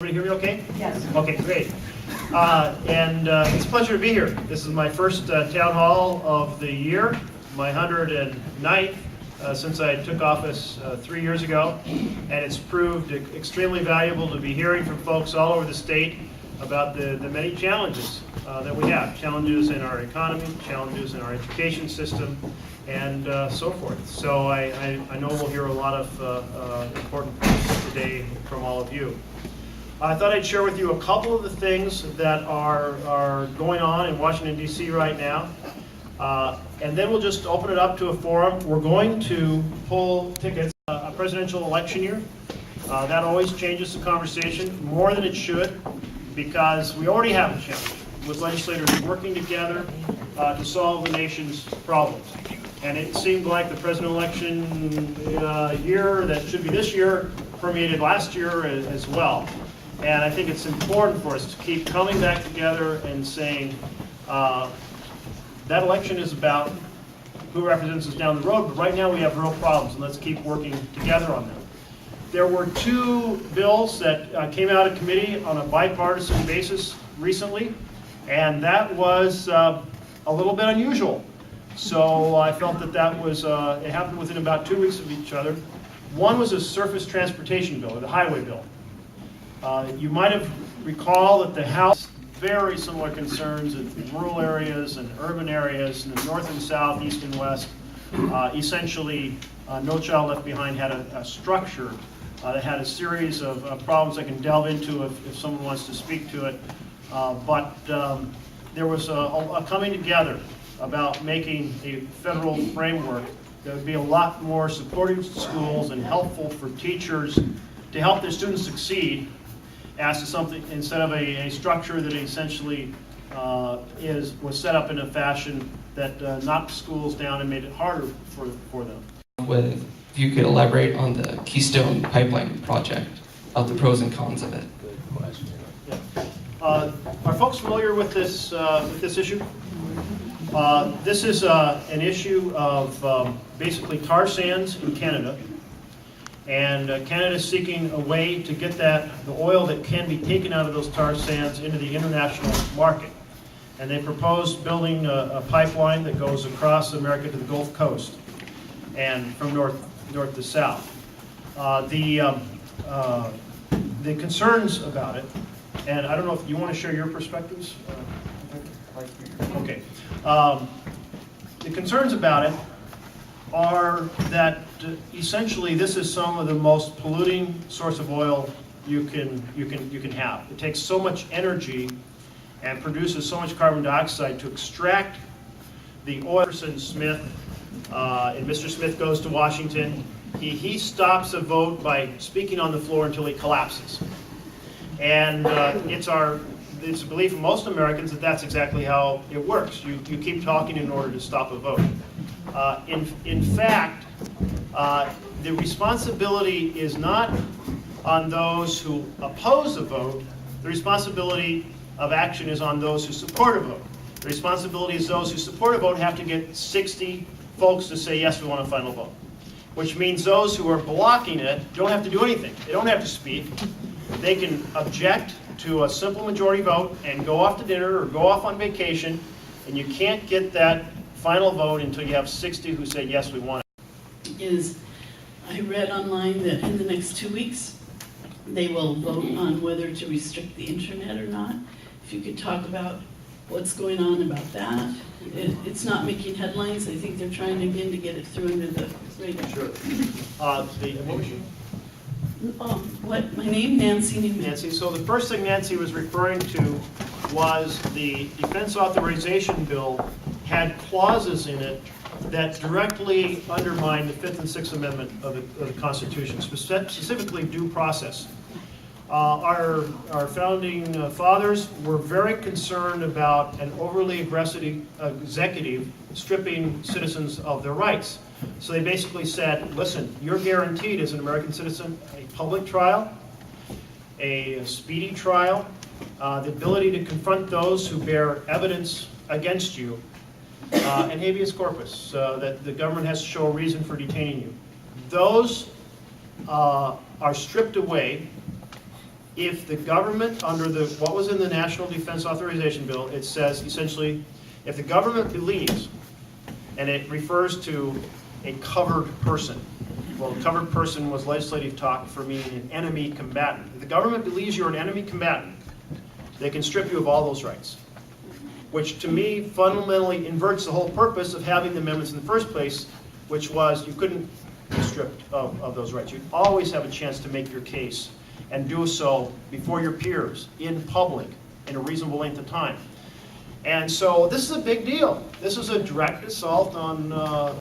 Everybody hear me okay? Yes. Okay, great. It's a pleasure to be here. This is my first town hall of the year, my 109th since I took office 3 years ago, and it's proved extremely valuable to be hearing from folks all over the state about the many challenges that we have, challenges in our economy, challenges in our education system, and so forth. So I know we'll hear a lot of important points today from all of you. I thought I'd share with you a couple of the things that are going on in Washington, D.C. right now. And then we'll just open it up to a forum. We're going to pull tickets, a presidential election year. That always changes the conversation more than it should, because we already have a challenge with legislators working together to solve the nation's problems. And it seemed like the presidential election year that should be this year permeated last year as well. And I think it's important for us to keep coming back together and saying that election is about who represents us down the road, but right now we have real problems, and let's keep working together on them. There were two bills that came out of committee on a bipartisan basis recently, and that was a little bit unusual. So I felt that was, it happened within about 2 weeks of each other. One was a surface transportation bill, or the highway bill. You might have recalled that the House very similar concerns in rural areas and urban areas, in the north and south, east and west. Essentially, No Child Left Behind had a structure that had a series of problems I can delve into if someone wants to speak to it. But there was a coming together about making a federal framework that would be a lot more supportive to schools and helpful for teachers to help their students succeed, as to something instead of a structure that essentially was set up in a fashion that knocked schools down and made it harder for them. If you could elaborate on the Keystone Pipeline project, of the pros and cons of it. Good question. Yeah. Are folks familiar with this issue? This is an issue of basically tar sands in Canada. And Canada is seeking a way to get the oil that can be taken out of those tar sands into the international market. And they proposed building a pipeline that goes across America to the Gulf Coast and from north to south. The concerns about it, and I don't know if you want to share your perspectives. Okay. The concerns about it are that essentially this is some of the most polluting source of oil you can have. It takes so much energy and produces so much carbon dioxide to extract the oil. Smith, and Mr. Smith goes to Washington. He stops a vote by speaking on the floor until he collapses. And it's a belief of most Americans that that's exactly how it works. You keep talking in order to stop a vote. In fact, the responsibility is not on those who oppose a vote. The responsibility of action is on those who support a vote. The responsibility is those who support a vote have to get 60 folks to say, yes, we want a final vote. Which means those who are blocking it don't have to do anything. They don't have to speak. They can object to a simple majority vote and go off to dinner or go off on vacation, and you can't get that final vote until you have 60 who say, yes, we want it. I read online that in the next 2 weeks, they will vote on whether to restrict the internet or not. If you could talk about what's going on about that. It's not making headlines. I think they're trying again to get it through into the radar. Sure. What was you? My name, Nancy. Nancy. So the first thing Nancy was referring to was the Defense Authorization Bill had clauses in it that directly undermine the Fifth and Sixth Amendment of the Constitution, specifically due process. Our founding fathers were very concerned about an overly aggressive executive stripping citizens of their rights. So they basically said, listen, you're guaranteed as an American citizen a public trial, a speedy trial, the ability to confront those who bear evidence against you, and habeas corpus, that the government has to show a reason for detaining you. Those are stripped away if the government, under what was in the National Defense Authorization Bill, it says essentially, if the government believes, and it refers to a covered person. Well, a covered person was legislative talk for meaning an enemy combatant. If the government believes you're an enemy combatant, they can strip you of all those rights, which to me fundamentally inverts the whole purpose of having the amendments in the first place, which was you couldn't be stripped of those rights. You'd always have a chance to make your case and do so before your peers, in public, in a reasonable length of time. And so this is a big deal. This is a direct assault on